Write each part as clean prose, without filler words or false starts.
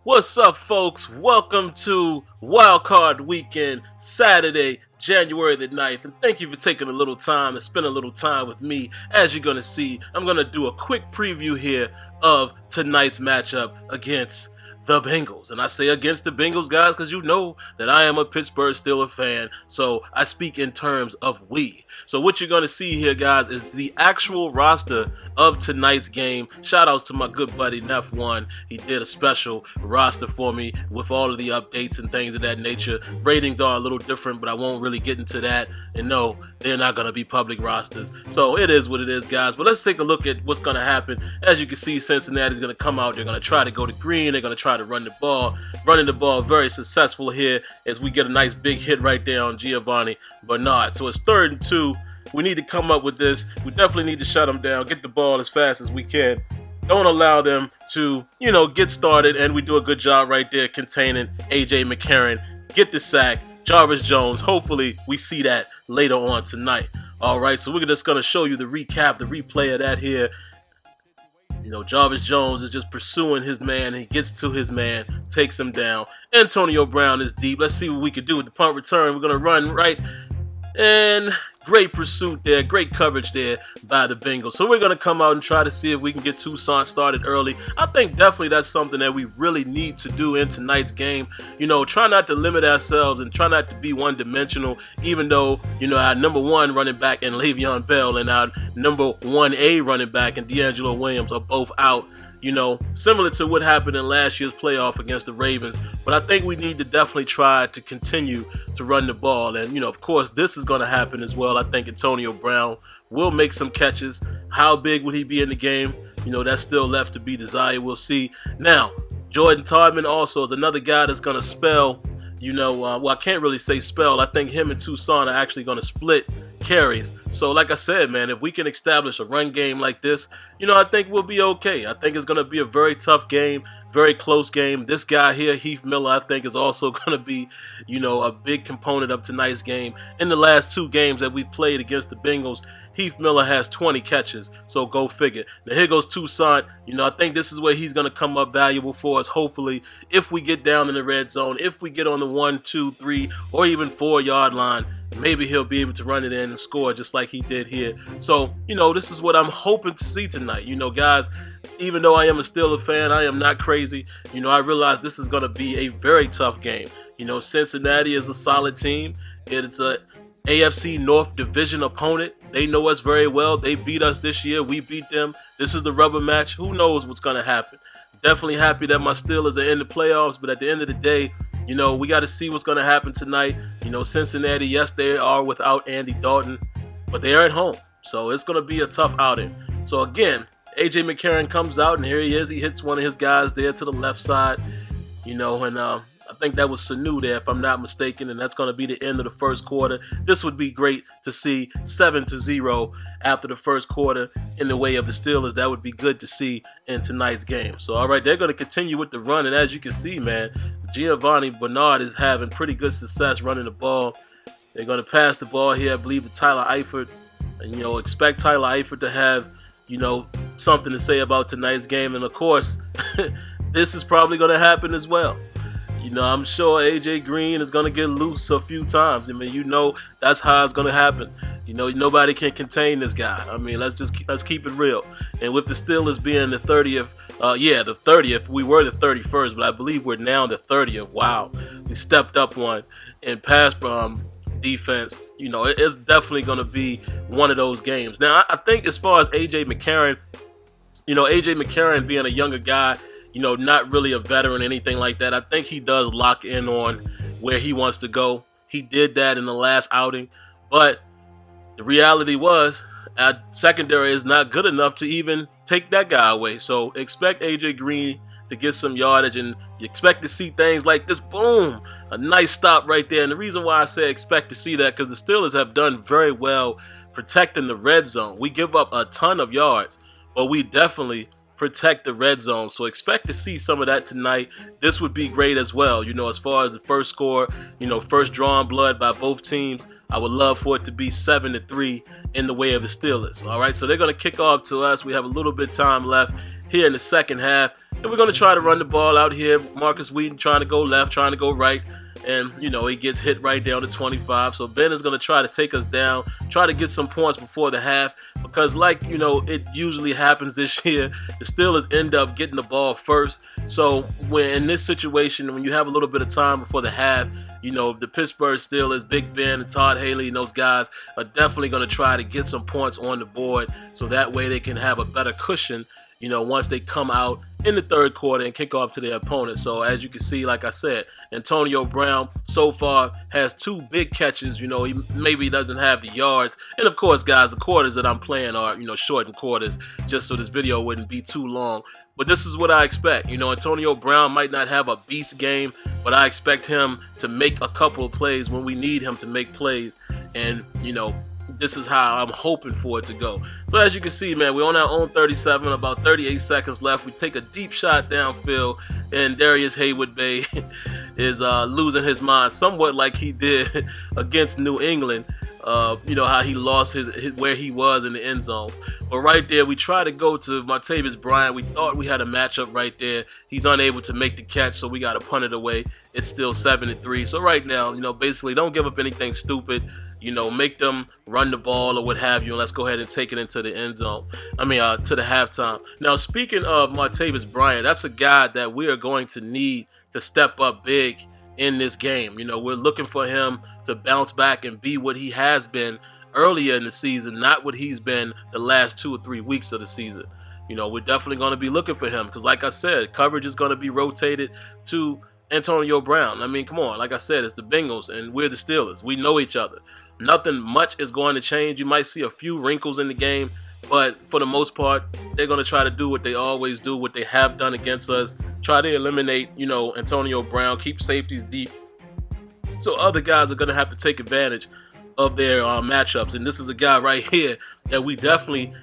What's up, folks? Welcome to Wildcard Weekend, Saturday, January the 9th, and thank you for taking a little time to spend a little time with me. As you're going to see, I'm going to do a quick preview here of tonight's matchup against the Bengals. And I say against the Bengals, guys, because you know that I am a Pittsburgh Steelers fan, so I speak in terms of we. So what you're going to see here, guys, is the actual roster of tonight's game. Shout outs to my good buddy Nef1. He did a special roster for me with all of the updates and things of that nature. Ratings are a little different, but I won't really get into that. And no, they're not going to be public rosters. So it is what it is, guys. But let's take a look at what's going to happen. As you can see, Cincinnati's going to come out. They're going to try to go to green. They're going to try to run the ball. Running the ball very successful here as we get a nice big hit right there on Giovanni Bernard. So it's 3rd and 2. We need to come up with this. We definitely need to shut them down, get the ball as fast as we can. Don't allow them to, get started, and we do a good job right there containing A.J. McCarron. Get the sack. Jarvis Jones. Hopefully we see that later on tonight. All right, so we're just going to show you the recap, the replay of that here. Jarvis Jones is just pursuing his man. He gets to his man, takes him down. Antonio Brown is deep. Let's see what we can do with the punt return. We're going to run right. And great pursuit there. Great coverage there by the Bengals. So we're going to come out and try to see if we can get Toussaint started early. I think definitely that's something that we really need to do in tonight's game. Try not to limit ourselves and try not to be one-dimensional, even though, our number one running back and Le'Veon Bell and our number 1A running back and D'Angelo Williams are both out. Similar to what happened in last year's playoff against the Ravens. But I think we need to definitely try to continue to run the ball. And, of course, this is going to happen as well. I think Antonio Brown will make some catches. How big would he be in the game? That's still left to be desired. We'll see. Now, Jordan Todman also is another guy that's going to spell, I can't really say spell. I think him and Toussaint are actually going to split carries. So like I said, man, if we can establish a run game like this, I think we'll be okay. I think it's going to be a very tough game, very close game. This guy here, Heath Miller, I think is also going to be, a big component of tonight's game. In the last 2 games that we've played against the Bengals, Heath Miller has 20 catches, so go figure. Now here goes Toussaint. I think this is where he's going to come up valuable for us, hopefully, if we get down in the red zone, if we get on the 1, 2, 3, or even 4-yard line. Maybe he'll be able to run it in and score just like he did here. So, this is what I'm hoping to see tonight. Guys, even though I am a Steelers fan, I am not crazy. I realize this is going to be a very tough game. Cincinnati is a solid team. It's a AFC North Division opponent. They know us very well. They beat us this year. We beat them. This is the rubber match. Who knows what's going to happen? Definitely happy that my Steelers are in the playoffs, but at the end of the day, we got to see what's going to happen tonight. Cincinnati, yes, they are without Andy Dalton, but they are at home. So it's going to be a tough outing. So again, A.J. McCarron comes out, and here he is. He hits one of his guys there to the left side, and I think that was Sanu there, if I'm not mistaken, and that's going to be the end of the first quarter. This would be great to see 7-0 after the first quarter in the way of the Steelers. That would be good to see in tonight's game. So, all right, they're going to continue with the run, and as you can see, man, Giovanni Bernard is having pretty good success running the ball. They're going to pass the ball here, I believe, to Tyler Eifert. And, expect Tyler Eifert to have, something to say about tonight's game. And, of course, this is probably going to happen as well. I'm sure A.J. Green is going to get loose a few times. I mean, that's how it's going to happen. Nobody can contain this guy. I mean, let's keep it real. And with the Steelers being the 30th, the 30th, we were the 31st, but I believe we're now the 30th. Wow. We stepped up one in pass defense. It's definitely going to be one of those games. Now, I think as far as A.J. McCarron, A.J. McCarron being a younger guy, not really a veteran or anything like that. I think he does lock in on where he wants to go. He did that in the last outing, but the reality was our secondary is not good enough to even take that guy away. So expect A.J. Green to get some yardage, and you expect to see things like this. Boom, a nice stop right there. And the reason why I say expect to see that, because the Steelers have done very well protecting the red zone. We give up a ton of yards, but we definitely protect the red zone. So expect to see some of that tonight. This would be great as well. As far as the first score, first drawn blood by both teams, I would love for it to be 7-3 in the way of the Steelers. All right, so they're going to kick off to us. We have a little bit of time left here in the second half. And we're going to try to run the ball out here. Marcus Wheaton trying to go left, trying to go right. And, you know, he gets hit right down to 25. So Ben is going to try to take us down, try to get some points before the half. Because like, you know, it usually happens this year, the Steelers end up getting the ball first. So when in this situation, when you have a little bit of time before the half, you know, the Pittsburgh Steelers, Big Ben and Todd Haley and those guys are definitely going to try to get some points on the board. So that way they can have a better cushion, you know, once they come out in the third quarter and kick off to their opponent. So as you can see, like I said, Antonio Brown so far has 2 big catches. You know, he maybe doesn't have the yards. And of course, guys, the quarters that I'm playing are, you know, shortened quarters, just so this video wouldn't be too long. But this is what I expect. You know, Antonio Brown might not have a beast game, but I expect him to make a couple of plays when we need him to make plays. And, you know, this is how I'm hoping for it to go. So as you can see, man, we're on our own 37, about 38 seconds left. We take a deep shot downfield, and Darius Haywood-Bay is losing his mind, somewhat like he did against New England. You know, how he lost his where he was in the end zone. But right there, we try to go to Martavis Bryant. We thought we had a matchup right there. He's unable to make the catch, so we got to punt it away. It's still 7-3. So right now, you know, basically don't give up anything stupid. You know, make them run the ball or what have you, and let's go ahead and take it into the end zone. To the halftime. Now, speaking of Martavis Bryant, that's a guy that we are going to need to step up big in this game. You know, we're looking for him to bounce back and be what he has been earlier in the season, not what he's been the last 2 or 3 weeks of the season. You know, we're definitely going to be looking for him because, like I said, coverage is going to be rotated to Antonio Brown. I mean, come on. Like I said, it's the Bengals and we're the Steelers. We know each other. Nothing much is going to change. You might see a few wrinkles in the game, but for the most part, they're going to try to do what they always do, what they have done against us. Try to eliminate, you know, Antonio Brown, keep safeties deep. So other guys are going to have to take advantage of their matchups. And this is a guy right here that we definitely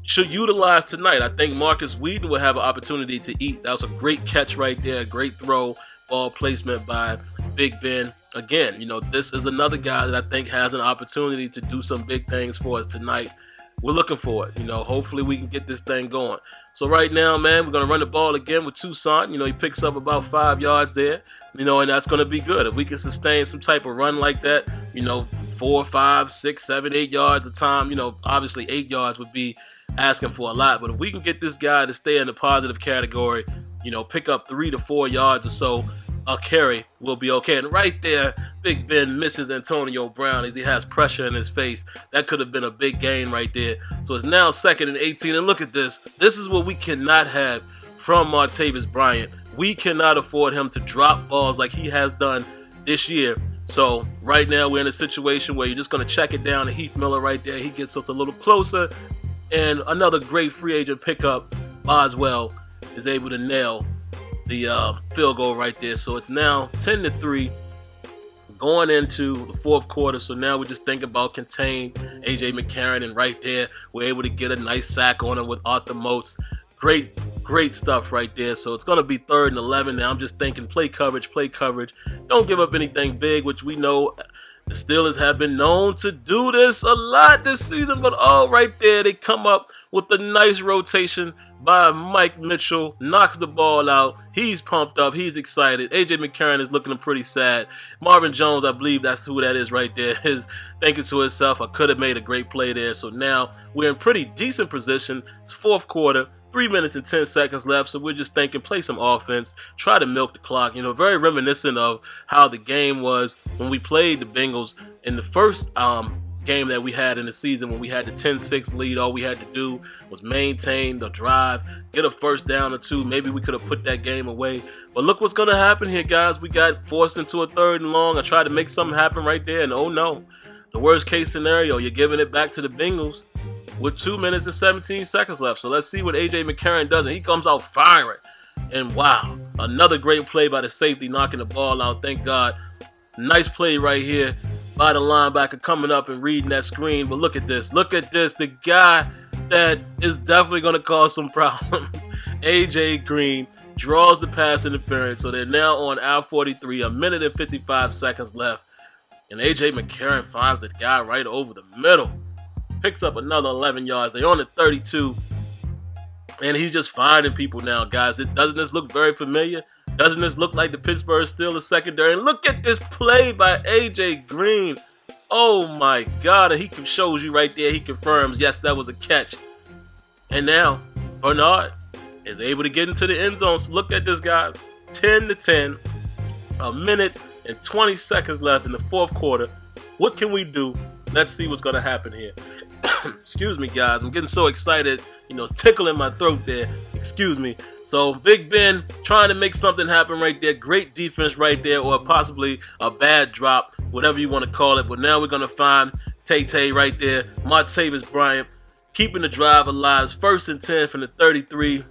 should utilize tonight. I think Marcus Wheaton will have an opportunity to eat. That was a great catch right there, great throw, ball placement by Big Ben. Again, you know, this is another guy that I think has an opportunity to do some big things for us tonight. We're looking for it. You know, hopefully we can get this thing going. So right now, man, we're going to run the ball again with Toussaint. You know, he picks up about 5 yards there, you know, and that's going to be good. If we can sustain some type of run like that, you know, 4, 5, 6, 7, 8 yards a time, you know, obviously 8 yards would be asking for a lot. But if we can get this guy to stay in the positive category, you know, pick up 3 to 4 yards or so, a carry will be okay. And right there, Big Ben misses Antonio Brown as he has pressure in his face. That could have been a big gain right there. So it's now 2nd and 18. And look at this. This is what we cannot have from Martavis Bryant. We cannot afford him to drop balls like he has done this year. So right now we're in a situation where you're just going to check it down to Heath Miller right there. He gets us a little closer. And another great free agent pickup, Boswell, is able to nail the field goal right there. So it's now 10-3 going into the fourth quarter. So now we're just thinking about contain A.J. McCarron, and right there we're able to get a nice sack on him with Arthur Moats. Great stuff right there. So it's going to be 3rd and 11. Now I'm just thinking play coverage. Don't give up anything big, which we know the Steelers have been known to do this a lot this season. But right there, they come up with a nice rotation by Mike Mitchell, knocks the ball out. He's pumped up. He's excited. A.J. McCarron is looking pretty sad. Marvin Jones, I believe that's who that is right there, is thinking to himself, I could have made a great play there. So now we're in pretty decent position. It's fourth quarter. 3 minutes and 10 seconds left, so we're just thinking play some offense, try to milk the clock. You know, very reminiscent of how the game was when we played the Bengals in the first game that we had in the season when we had the 10-6 lead. All we had to do was maintain the drive, get a first down or 2. Maybe we could have put that game away. But look what's going to happen here, guys. We got forced into a 3rd and long. I tried to make something happen right there, and oh no. The worst case scenario, you're giving it back to the Bengals with 2 minutes and 17 seconds left. So let's see what A.J. McCarron does. And he comes out firing. And wow, another great play by the safety, knocking the ball out. Thank God. Nice play right here by the linebacker coming up and reading that screen. But look at this. Look at this. The guy that is definitely going to cause some problems. A.J. Green draws the pass interference. So they're now on our 43, 1 minute and 55 seconds left. And A.J. McCarron finds the guy right over the middle. Picks up another 11 yards. They're on the 32. And he's just finding people now, guys. Doesn't this look very familiar? Doesn't this look like the Pittsburgh Steelers secondary? And look at this play by A.J. Green. Oh my God. And he shows you right there. He confirms, yes, that was a catch. And now Bernard is able to get into the end zone. So look at this, guys. 10-10. A minute and 20 seconds left in the fourth quarter. What can we do? Let's see what's going to happen here. Excuse me, guys. I'm getting so excited. You know, it's tickling my throat there. Excuse me. So, Big Ben trying to make something happen right there. Great defense right there, or possibly a bad drop, whatever you want to call it. But now we're going to find Tay right there. Martavis Bryant keeping the drive alive. 1st and 10 from the 33.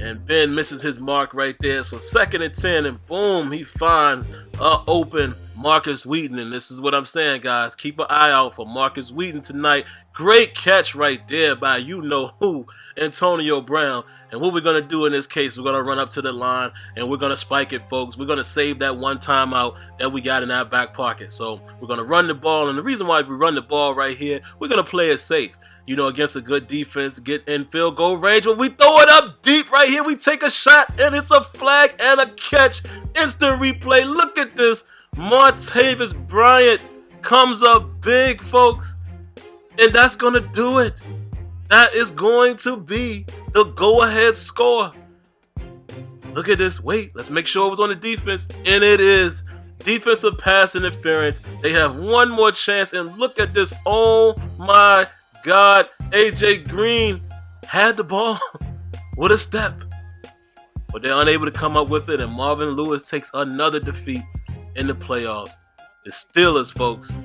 And Ben misses his mark right there. So 2nd and 10, and boom, he finds open Marcus Wheaton. And this is what I'm saying, guys. Keep an eye out for Marcus Wheaton tonight. Great catch right there by you-know-who, Antonio Brown. And what we're going to do in this case, we're going to run up to the line, and we're going to spike it, folks. We're going to save that one timeout that we got in our back pocket. So we're going to run the ball. And the reason why we run the ball right here, we're going to play it safe. You know, against a good defense, get in field goal range. When we throw it up deep right here, we take a shot, and it's a flag and a catch. Instant replay. Look at this. Martavis Bryant comes up big, folks. And that's going to do it. That is going to be the go-ahead score. Look at this. Wait, let's make sure it was on the defense. And it is. Defensive pass interference. They have one more chance. And look at this. Oh, my God. A.J. Green had the ball with a step. But they're unable to come up with it. And Marvin Lewis takes another defeat in the playoffs. The Steelers, folks,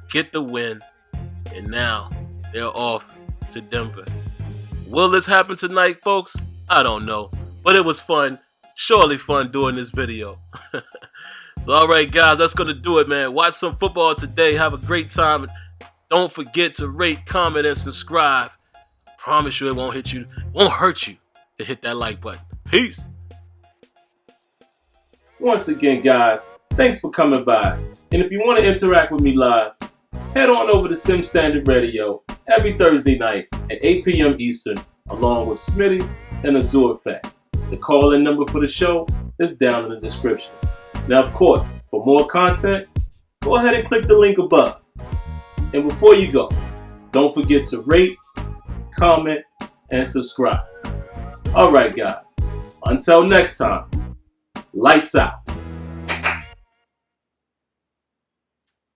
get the win. And now they're off to Denver. Will this happen tonight, folks? I don't know. But it was fun. Surely fun doing this video. So, all right, guys, that's going to do it, man. Watch some football today. Have a great time. Don't forget to rate, comment, and subscribe. Promise you it won't hurt you to hit that like button. Peace. Once again, guys, thanks for coming by. And if you want to interact with me live, head on over to Sim Standard Radio every Thursday night at 8 p.m. Eastern, along with Smitty and Azure Effect. The call-in number for the show is down in the description. Now, of course, for more content, go ahead and click the link above. And before you go, don't forget to rate, comment, and subscribe. All right, guys. Until next time, lights out.